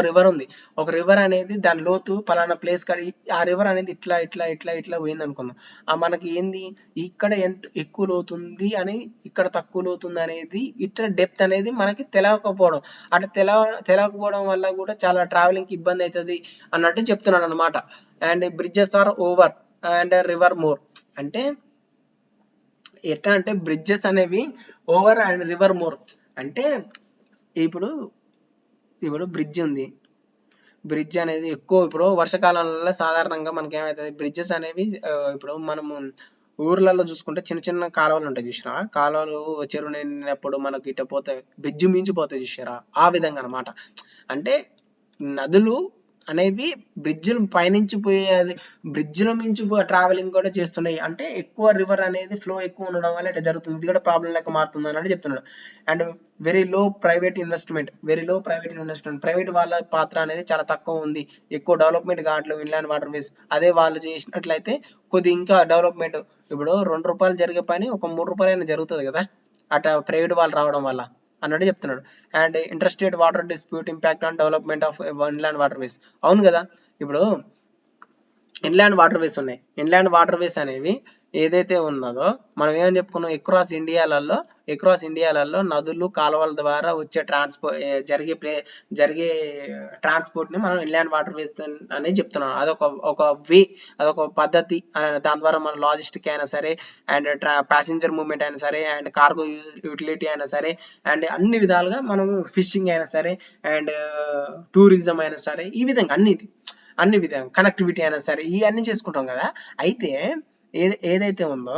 రివర్ అనేది దాని లోతు పలానా ప్లేస్ కాడ ఆ రివర్ అనేది ఇట్లా పోయింది అనుకుందాం. మనకి ఏంది ఇక్కడ ఎంత ఎక్కువ లోతుంది అని ఇక్కడ తక్కువ లోతుంది అనేది ఇట్లా డెప్త్ అనేది మనకి తెలియకపోవడం, అట్లా తెలియకపోవడం వల్ల కూడా చాలా ట్రావెలింగ్ కి ఇబ్బంది అవుతుంది అన్నట్టు చెప్తున్నాడు అనమాట. And bridges or over and river more అంటే ఎట్లా అంటే బ్రిడ్జెస్ అనేవి ఓవర్ అండ్ రివర్ మోర్ అంటే ఇప్పుడు బ్రిడ్జ్ ఉంది, బ్రిడ్జ్ అనేది ఎక్కువ ఇప్పుడు వర్షాకాలంలో సాధారణంగా మనకి ఏమవుతుంది, బ్రిడ్జెస్ అనేవి ఇప్పుడు మనము ఊర్లలో చూసుకుంటే చిన్న కాలువలు ఉంటాయి చూసారా, కాలువలు చెరువు నిండినప్పుడు మనకి ఇట్ట పోతాయి, బ్రిడ్జ్ మించిపోతాయి చూసారా, ఆ విధంగా అనమాట. అంటే నదులు అనేవి బ్రిడ్జిల పైనుంచి పోయేది, బ్రిడ్జిల మించి ట్రావెలింగ్ కూడా చేస్తున్నాయి. అంటే ఎక్కువ రివర్ అనేది ఫ్లో ఎక్కువ ఉండడం వల్ల ఇట్లా జరుగుతుంది. ఇది కూడా ప్రాబ్లం లెక్క మారుతుంది అన్నట్టు చెప్తున్నాడు. And very low private investment, private వాళ్ళ పాత్ర అనేది చాలా తక్కువ ఉంది, ఎక్కువ డెవలప్మెంట్ కావట్లేదు ఇన్లాండ్ వాటర్ వేస్. అదే వాళ్ళు చేసినట్లయితే కొద్ది ఇంకా డెవలప్మెంట్, ఇప్పుడు ₹2 జరిగే పని ఒక ₹3 జరుగుతుంది కదా అట్లా ప్రైవేట్ వాళ్ళు రావడం వల్ల అన్నట్టు చెప్తున్నాడు. And interstate water dispute impact on development of inland water ways. అవును కదా, ఇప్పుడు ఇన్లాండ్ వాటర్ వేస్ ఉన్నాయి. ఇన్లాండ్ వాటర్ వేస్ అనేవి ఏదైతే ఉన్నదో మనం ఏమని చెప్పుకున్నాం, ఎక్రాస్ ఇండియాలలో నదులు కాలువల ద్వారా వచ్చే జరిగే ట్రాన్స్పోర్ట్ ని మనం ఇన్లాండ్ వాటర్ వేస్ అనేది చెప్తున్నాం. అదొక పద్ధతి. దాని ద్వారా మన లాజిస్టిక్ అయినా సరే, అండ్ ప్యాసింజర్ మూవ్మెంట్ అయినా సరే, అండ్ కార్గో యూటిలిటీ అయినా సరే, అండ్ అన్ని విధాలుగా మనం ఫిషింగ్ అయినా సరే, అండ్ టూరిజం అయినా సరే, ఈ విధంగా అన్ని విధంగా కనెక్టివిటీ అయినా సరే ఇవన్నీ చేసుకుంటాం కదా. అయితే ఏదైతే ఉందో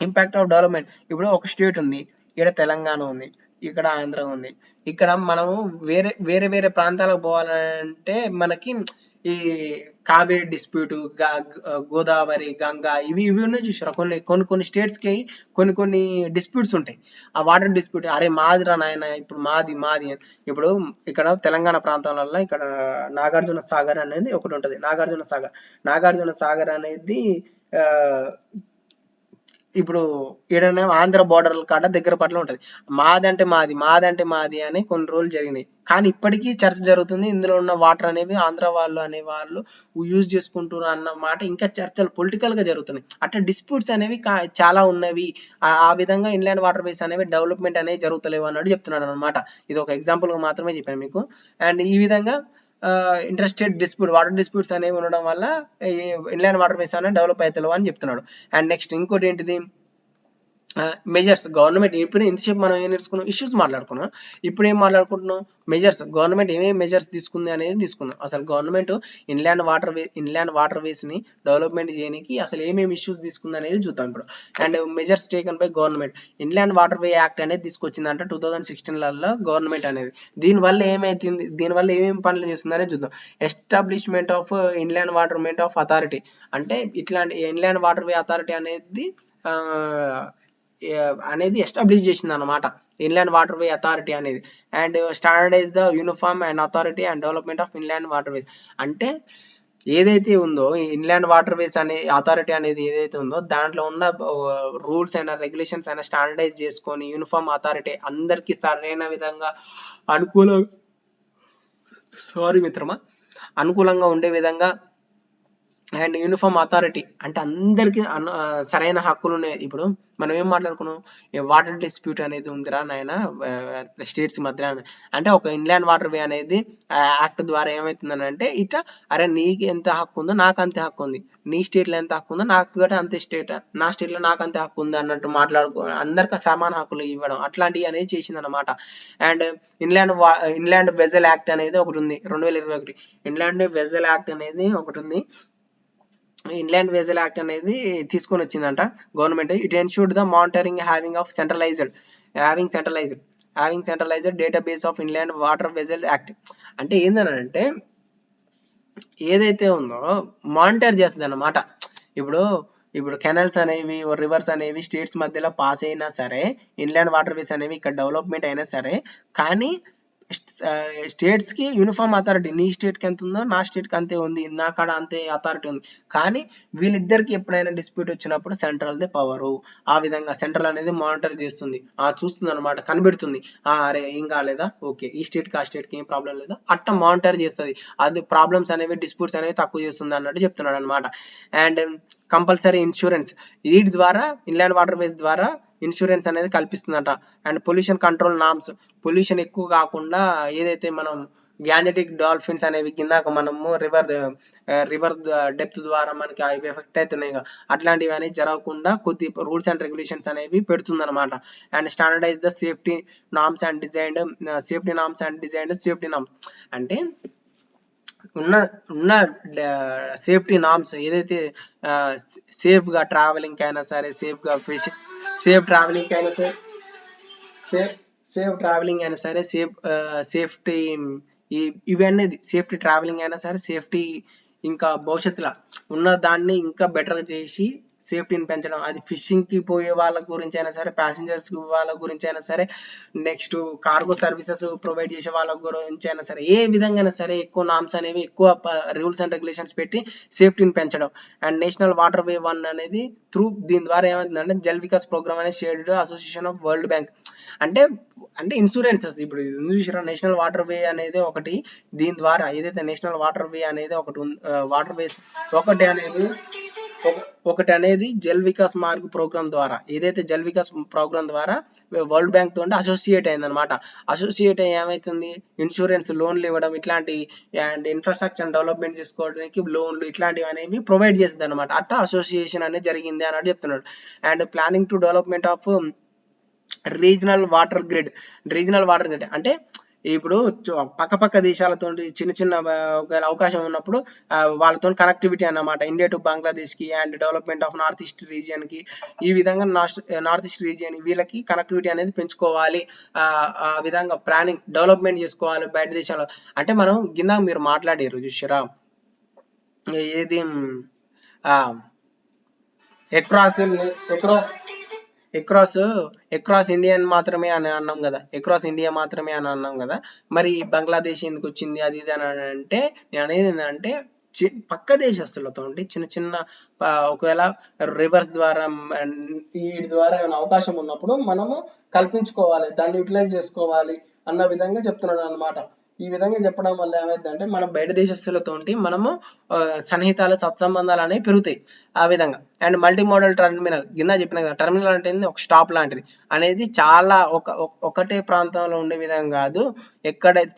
ఇంపాక్ట్ ఆఫ్ డెవలప్మెంట్, ఇప్పుడు ఒక స్టేట్ ఉంది, ఇక్కడ తెలంగాణ ఉంది, ఇక్కడ ఆంధ్ర ఉంది. ఇక్కడ మనము వేరే వేరే ప్రాంతాలకు పోవాలంటే మనకి ఈ కావేరీ డిస్ప్యూట్, గోదావరి, గంగా, ఇవి ఉన్నాయి చూసారా. కొన్ని స్టేట్స్ కి కొన్ని డిస్ప్యూట్స్ ఉంటాయి. ఆ వాటర్ డిస్ప్యూట్, అరే మాదిరా నాయన, ఇప్పుడు మాది అని. ఇప్పుడు ఇక్కడ తెలంగాణ ప్రాంతాలలో ఇక్కడ నాగార్జున సాగర్ అనేది ఒకటి ఉంటుంది. నాగార్జున సాగర్ అనేది ఇప్పుడు ఏదైనా ఆంధ్ర బోర్డర్ కాడ దగ్గర పట్ల ఉంటుంది. మాది అని కొన్ని రోజులు జరిగినాయి. కానీ ఇప్పటికీ చర్చ జరుగుతుంది. ఇందులో ఉన్న వాటర్ అనేవి ఆంధ్ర వాళ్ళు అనేవాళ్ళు యూజ్ చేసుకుంటున్నారు అన్నమాట. ఇంకా చర్చలు పొలిటికల్ గా జరుగుతున్నాయి. అట్లా డిస్ప్యూట్స్ అనేవి చాలా ఉన్నవి. ఆ విధంగా ఇన్లాండ్ వాటర్ వేస్ అనేవి డెవలప్మెంట్ అనేవి జరుగుతలేవు అన్నట్టు చెప్తున్నాడు అనమాట. ఇది ఒక ఎగ్జాంపుల్ గా మాత్రమే చెప్పాను మీకు. అండ్ ఈ విధంగా ఇంటర్స్టేట్ డిస్ప్యూట్, వాటర్ డిస్ప్యూట్స్ అనేవి ఉండడం వల్ల ఇన్లాండ్ వాటర్ వేస్ అనేది డెవలప్ అవుతలేవు అని చెప్తున్నాడు. అండ్ నెక్స్ట్ ఇంకోటి ఏంటిది, మెజర్స్. గవర్నమెంట్ ఇప్పుడు ఇంతసేపు మనం ఏం నేర్చుకున్నాం, ఇష్యూస్ మాట్లాడుకున్నాం. ఇప్పుడు ఏం మాట్లాడుకుంటున్నాం, మెజర్స్. గవర్నమెంట్ ఏమేమి మెజర్స్ తీసుకుంది అనేది తీసుకుందాం. అసలు గవర్నమెంట్ ఇన్లాండ్ వాటర్ వేస్ ని డెవలప్మెంట్ చేయడానికి అసలు ఏమేమి ఇష్యూస్ తీసుకుంది అనేది చూద్దాం ఇప్పుడు. And measures taken by government. Inland water way act అనేది తీసుకొచ్చిందంట 2016 గవర్నమెంట్ అనేది. దీనివల్ల ఏమేమి పనులు చేస్తుంది అనేది చూద్దాం. ఎస్టాబ్లిష్మెంట్ ఆఫ్ ఇన్లాండ్ వాటర్మెంట్ ఆఫ్ అథారిటీ, అంటే ఇట్లాంటి ఇన్లాండ్ వాటర్ వే అథారిటీ అనేది ఎస్టాబ్లిష్ చేసింది అనమాట, ఇన్లాండ్ వాటర్ వే అథారిటీ అనేది. And standardise the uniform and authority and development of inland water ways. అంటే ఏదైతే ఉందో ఇన్లాండ్ వాటర్ వేస్ అనే అథారిటీ అనేది ఏదైతే ఉందో దాంట్లో ఉన్న రూల్స్ అయినా రెగ్యులేషన్స్ అయినా స్టాండర్డైజ్ చేసుకొని యూనిఫామ్ అథారిటీ అందరికి సరైన విధంగా అనుకూలంగా ఉండే విధంగా, అండ్ యూనిఫామ్ అథారిటీ అంటే అందరికి సరైన హక్కులు ఉన్నాయి. ఇప్పుడు మనం ఏం మాట్లాడుకున్నాం, వాటర్ డిస్ప్యూట్ అనేది ఉందిరా నాయన స్టేట్స్ మధ్య, అంటే ఒక ఇన్లాండ్ వాటర్ వే అనేది యాక్ట్ ద్వారా ఏమవుతుందని అంటే ఇట్లా, అరే నీకు ఎంత హక్కు ఉందో నాకు అంతే హక్కు ఉంది, నీ స్టేట్లో ఎంత హక్కు ఉందో నాకు కూడా అంతే నా స్టేట్లో నాకు అంతే హక్కు ఉంది అన్నట్టు అందరికి సమాన హక్కులు ఇవ్వడం, అట్లాంటివి అనేది చేసింది అనమాట. అండ్ ఇన్లాండ్ వెజల్ యాక్ట్ అనేది ఒకటి ఉంది 2021. ఇన్లాండ్ వెజల్ యాక్ట్ అనేది ఒకటి ఉంది. ఇన్లాండ్ వెజల్ యాక్ట్ అనేది తీసుకొని వచ్చిందంట government. It ensured the monitoring having centralised database of inland water vessel act. అంటే ఏంటంటే ఏదైతే ఉందో మానిటర్ చేస్తుంది అన్నమాట. ఇప్పుడు కెనాల్స్ అనేవి, రివర్స్ అనేవి స్టేట్స్ మధ్యలో పాస్ అయినా సరే, ఇన్లాండ్ వాటర్ వేస్ అనేవి ఇక్కడ డెవలప్మెంట్ అయినా సరే, కానీ స్టేట్స్ కి యూనిఫామ్ అథారిటీ, నీ స్టేట్ కి ఎంత ఉందో నా స్టేట్ కి అంతే ఉంది, నా కాడ అంతే అథారిటీ ఉంది. కానీ వీళ్ళిద్దరికి ఎప్పుడైనా డిస్ప్యూట్ వచ్చినప్పుడు సెంట్రల్ దే పవరు. ఆ విధంగా సెంట్రల్ అనేది మానిటర్ చేస్తుంది, చూస్తుంది అనమాట, కనిపెడుతుంది. అరే ఏం కాలేదా, ఓకే ఈ స్టేట్ కి ఆ స్టేట్ కి ఏం ప్రాబ్లం లేదా, అట్లా మానిటర్ చేస్తుంది. అది ప్రాబ్లమ్స్ అనేవి, డిస్ప్యూట్స్ అనేవి తక్కువ చేస్తుంది అన్నట్టు చెప్తున్నాడు అనమాట. అండ్ కంపల్సరీ ఇన్సూరెన్స్, వీటి ద్వారా ఇన్లాండ్ వాటర్ వేస్ ద్వారా ఇన్సూరెన్స్ అనేది కల్పిస్తుందంట. And pollution control norms, pollution ఎక్కువ కాకుండా ఏదైతే మనం గ్యానెటిక్ డాల్ఫిన్స్ అనేవి కిందాక మనము రివర్ డెప్త్ ద్వారా మనకి అవి ఎఫెక్ట్ అవుతున్నాయి, అట్లాంటివి అనేది జరగకుండా కొద్ది రూల్స్ అండ్ రెగ్యులేషన్స్ అనేవి పెడుతుంది అనమాట. And standardise the safety norms and safety norms అంటే ఉన్న సేఫ్టీ నామ్స్ ఏదైతే సేఫ్ గా ట్రావెలింగ్ అయినా సరే, సేఫ్టీ ఇవన్నీ సేఫ్టీ ట్రావెలింగ్ అయినా సరే సేఫ్టీ ఇంకా భవిష్యత్తులో ఉన్న దాన్ని ఇంకా బెటర్గా చేసి సేఫ్టీని పెంచడం, అది ఫిషింగ్కి పోయే వాళ్ళ గురించి అయినా సరే, ప్యాసింజర్స్ వాళ్ళ గురించి అయినా సరే, నెక్స్ట్ కార్గో సర్వీసెస్ ప్రొవైడ్ చేసే వాళ్ళ గురించి అయినా సరే, ఏ విధంగా అయినా సరే ఎక్కువ నామ్స్ అనేవి, ఎక్కువ రూల్స్ అండ్ రెగ్యులేషన్స్ పెట్టి సేఫ్టీని పెంచడం. అండ్ నేషనల్ వాటర్ వే 1 అనేది దీని ద్వారా ఏమవుతుందంటే జల్ వికాస్ ప్రోగ్రామ్ అనే shared association of world bank. అంటే అంటే ఇన్సూరెన్సెస్ ఇప్పుడు చూసారా, నేషనల్ వాటర్ వే అనేది ఒకటి, దీని ద్వారా ఏదైతే నేషనల్ వాటర్ వే అనేది ఒకటి వాటర్ వేస్ ఒకటి అనేది జల్ వికాస్ మార్గ్ ప్రోగ్రామ్ ద్వారా, ఏదైతే జల్ వికాస్ ప్రోగ్రామ్ ద్వారా వరల్డ్ బ్యాంక్ తోటి అసోసియేట్ అయింది అనమాట. అసోసియేట్ అయ్యి ఏమైతుంది, ఇన్సూరెన్స్ లోన్లు ఇవ్వడం, ఇట్లాంటి అండ్ ఇన్ఫ్రాస్ట్రక్చర్ డెవలప్మెంట్ చేసుకోవడానికి లోన్లు ఇట్లాంటివి అనేవి ప్రొవైడ్ చేస్తుంది అనమాట. అట్లా అసోసియేషన్ అనేది జరిగింది అన్నట్టు చెప్తున్నాడు. And planning to development of regional water grid అంటే ఇప్పుడు పక్క దేశాలతో చిన్న చిన్న ఒకవేళ అవకాశం ఉన్నప్పుడు వాళ్ళతో కనెక్టివిటీ అన్నమాట, ఇండియా టు బంగ్లాదేశ్ కి and development of north east region కి, ఈ విధంగా నార్త్ ఈస్ట్ రీజియన్ వీళ్ళకి కనెక్టివిటీ అనేది పెంచుకోవాలి, ఆ విధంగా ప్లానింగ్ డెవలప్మెంట్ చేసుకోవాలి బయట దేశాల్లో. అంటే మనం కింద మీరు మాట్లాడారు చూసారా, ఏది ఎక్రాస్ ఇండియన్ మాత్రమే అని అన్నాం కదా, ఎక్రాస్ ఇండియా మాత్రమే అని అన్నాం కదా, మరి బంగ్లాదేశ్ ఎందుకు వచ్చింది అది ఇది అని అంటే, నేను అనేది ఏంటంటే పక్క దేశస్తులతో చిన్న చిన్న ఒకవేళ రివర్స్ ద్వారా వీటి ద్వారా ఏమైనా అవకాశం ఉన్నప్పుడు మనము కల్పించుకోవాలి, దాన్ని యూటిలైజ్ చేసుకోవాలి అన్న విధంగా చెప్తున్నాడు అనమాట. ఈ విధంగా చెప్పడం వల్ల ఏమైందంటే మనం బయట దేశస్తులతో మనము సన్నిహితాలు సత్సంబంధాలు అనేవి పెరుగుతాయి ఆ విధంగా. అండ్ మల్టీ మోడల్ టర్మినల్ కింద చెప్పిన కదా, టర్మినల్ అంటే ఒక స్టాప్ లాంటిది అనేది, చాలా ఒకటే ప్రాంతంలో ఉండే విధంగా కాదు, ఎక్కడైతే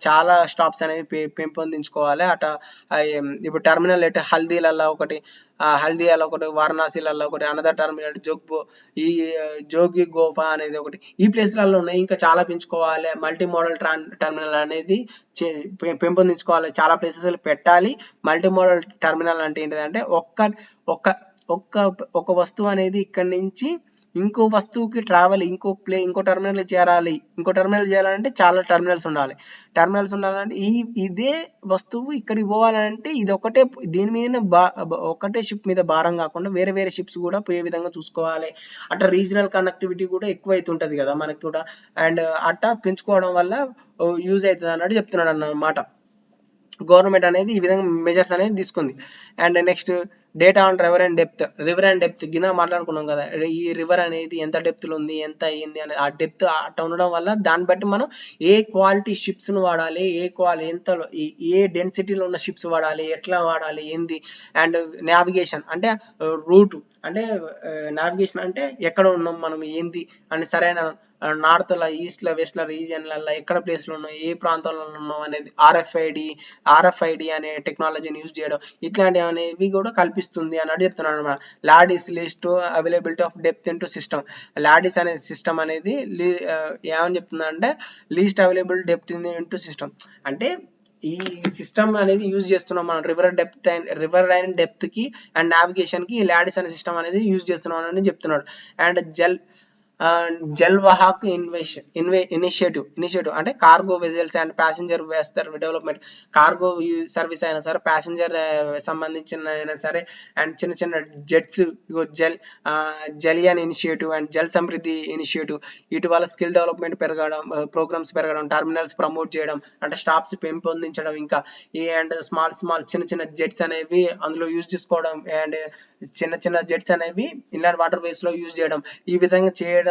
చాలా స్టాప్స్ అనేవి పెంపొందించుకోవాలి అట. ఇప్పుడు టర్మినల్ అంటే హల్దీలలో ఒకటి, వారణాసిలలో ఒకటి, అనదర్ టర్మినల్ జోగి గోఫా అనేది ఒకటి, ఈ ప్లేస్లలో ఉన్నాయి, ఇంకా చాలా పెంచుకోవాలి. మల్టీ మోడల్ టర్మినల్ అనేది పెంపొందించుకోవాలి, చాలా ప్లేసెస్ పెట్టాలి. మల్టీ మోడల్ టర్మినల్ అంటే ఏంటిదంటే ఒక వస్తువు అనేది ఇక్కడి నుంచి ఇంకో వస్తువుకి ట్రావెల్ ఇంకో టర్మినల్ చేరాలి, ఇంకో టర్మినల్ చేయాలంటే చాలా టర్మినల్స్ ఉండాలంటే ఇదే వస్తువు ఇక్కడికి పోవాలంటే ఇది ఒకటే, దీని మీద ఒకటే షిప్ మీద భారం కాకుండా వేరే వేరే షిప్స్ కూడా పోయే విధంగా చూసుకోవాలి. అట్లా రీజనల్ కనెక్టివిటీ కూడా ఎక్కువ అవుతుంటది కదా మనకి కూడా, అండ్ అట్లా పెంచుకోవడం వల్ల యూజ్ అవుతుంది అన్నట్టు చెప్తున్నాడు అన్నమాట. గవర్నమెంట్ అనేది ఈ విధంగా మెజర్స్ అనేది తీసుకుంది. And next data on river and depth కింద మాట్లాడుకున్నాం కదా, ఈ రివర్ అనేది ఎంత డెప్త్లో ఉంది, ఎంత అయ్యింది అనేది, ఆ డెప్త్ అట్లా ఉండడం వల్ల దాన్ని బట్టి మనం ఏ క్వాలిటీ షిప్స్ను వాడాలి, ఎంతలో ఏ డెన్సిటీలో ఉన్న షిప్స్ వాడాలి, ఎట్లా వాడాలి ఏంది. అండ్ నావిగేషన్ అంటే రూట్, అంటే నావిగేషన్ అంటే ఎక్కడ ఉన్నాం మనం ఏంది అని, సరైన నార్త్లో, ఈస్ట్లో, వెస్ట్లో రీజియన్లలో ఎక్కడ ప్లేస్లో ఉన్నాం, ఏ ప్రాంతంలో ఉన్నాం అనేది ఆర్ఎఫ్ఐడి అనే టెక్నాలజీని యూజ్ చేయడం, ఇట్లాంటివి అనేవి కూడా కల్పిస్తుంది అన్నట్టు చెప్తున్నాను అనమాట. LADIS least availability of depth into system. LADIS అనే సిస్టమ్ అనేది ఏమని చెప్తుందంటే least available depth into system. అంటే ఈ సిస్టమ్ అనేది యూజ్ చేస్తున్నాం మనం రివర్ అండ్ డెప్త్ కి అండ్ నావిగేషన్ కి లాడిస్ అనే సిస్టమ్ అనేది యూజ్ చేస్తున్నాం అని చెప్తున్నాడు. అండ్ జల్వాహక్ ఇనిషియేటివ్ అంటే cargo vessels and passenger vessel development, cargo service అయినా సరే, ప్యాసింజర్ సంబంధించిన అయినా సరే, అండ్ చిన్న చిన్న జెట్స్, జలియన్ initiative and Jal Samriddhi initiative, వీటి వల్ల స్కిల్ డెవలప్మెంట్ పెరగడం, ప్రోగ్రామ్స్ పెరగడం, టర్మినల్స్ ప్రమోట్ చేయడం, అంటే స్టాప్స్ పెంపొందించడం, ఇంకా అండ్ స్మాల్ చిన్న జెట్స్ అనేవి అందులో యూజ్ చేసుకోవడం, అండ్ చిన్న జెట్స్ అనేవి ఇన్లాండ్ వాటర్ వేస్ లో యూజ్ చేయడం, ఈ విధంగా చేయడం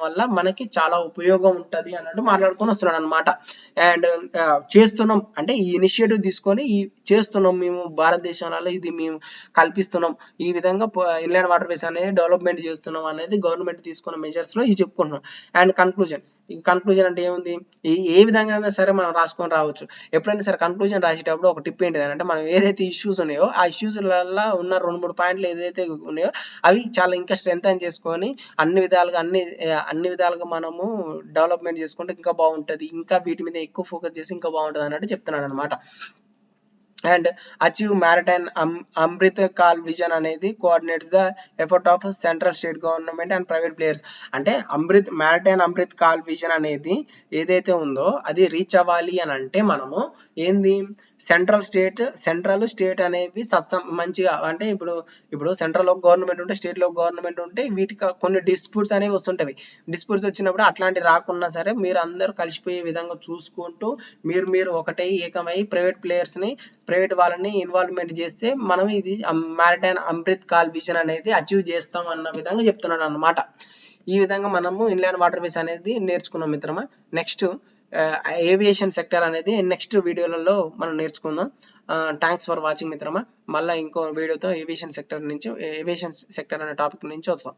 వల్ల మనకి చాలా ఉపయోగం ఉంటది అన్నట్టు మాట్లాడుకొని వస్తున్నాడు అనమాట. అండ్ చేస్తున్నాం అంటే ఈ ఇనిషియేటివ్ తీసుకొని చేస్తున్నాం మేము భారతదేశంలో, ఇది మేము కల్పిస్తున్నాం, ఈ విధంగా ఇన్లాండ్ వాటర్ వేస్ అనేది డెవలప్మెంట్ చేస్తున్నాం అనేది గవర్నమెంట్ తీసుకున్న మెజర్స్ లో ఇది చెప్పుకుంటున్నాం. అండ్ కన్క్లూజన్ అంటే ఏముంది, ఏ విధంగా అయినా సరే మనం రాసుకొని రావచ్చు. ఎప్పుడైనా సరే కన్క్లూజన్ రాసేటప్పుడు ఒక టిప్ ఏంటిది అంటే, మనం ఏదైతే ఇష్యూస్ ఉన్నాయో ఆ ఇష్యూస్లలో ఉన్న 2-3 పాయింట్లు ఏదైతే ఉన్నాయో అవి చాలా ఇంకా స్ట్రెంథెన్ చేసుకొని అన్ని విధాలుగా మనము డెవలప్మెంట్ చేసుకుంటే ఇంకా బాగుంటది, ఇంకా వీటి మీద ఎక్కువ ఫోకస్ చేసి ఇంకా బాగుంటది అన్నట్టు చెప్తున్నాడు అనమాట. And achieve maritime Amrit Kaal vision అనేది coordinates the effort of central state government and private players. అంటే అమృత్ కాల్ విజన్ అనేది ఏదైతే ఉందో అది రీచ్ అవ్వాలి అని అంటే మనము ఏంది సెంట్రల్ స్టేట్ అనేవి మంచిగా అంటే ఇప్పుడు సెంట్రల్ ఒక గవర్నమెంట్ ఉంటే స్టేట్ లో గవర్నమెంట్ ఉంటే వీటికి కొన్ని డిస్ప్యూట్స్ అనేవి వస్తుంటవి. డిస్ప్యూట్స్ వచ్చినప్పుడు అట్లాంటి రాకున్నా సరే మీరు అందరూ కలిసిపోయే విధంగా చూసుకుంటూ మీరు ఒకటే ఏకమై ప్రైవేట్ వాళ్ళని ఇన్వాల్వ్మెంట్ చేస్తే మనం ఇది మ్యారిటైన్ అమృత్ కాల్ విజన్ అనేది అచీవ్ చేస్తాం అన్న విధంగా చెప్తున్నాడు అన్నమాట. ఈ విధంగా మనము ఇన్లాండ్ వాటర్ వేస్ అనేది నేర్చుకున్నాం మిత్రమా. నెక్స్ట్ ఏవియేషన్ సెక్టర్ అనేది నెక్స్ట్ వీడియోలలో మనం నేర్చుకుందాం. థ్యాంక్స్ ఫర్ వాచింగ్ మిత్రమా. మళ్ళీ ఇంకో వీడియోతో ఏవియేషన్ సెక్టర్ అనే టాపిక్ నుంచి వస్తాం.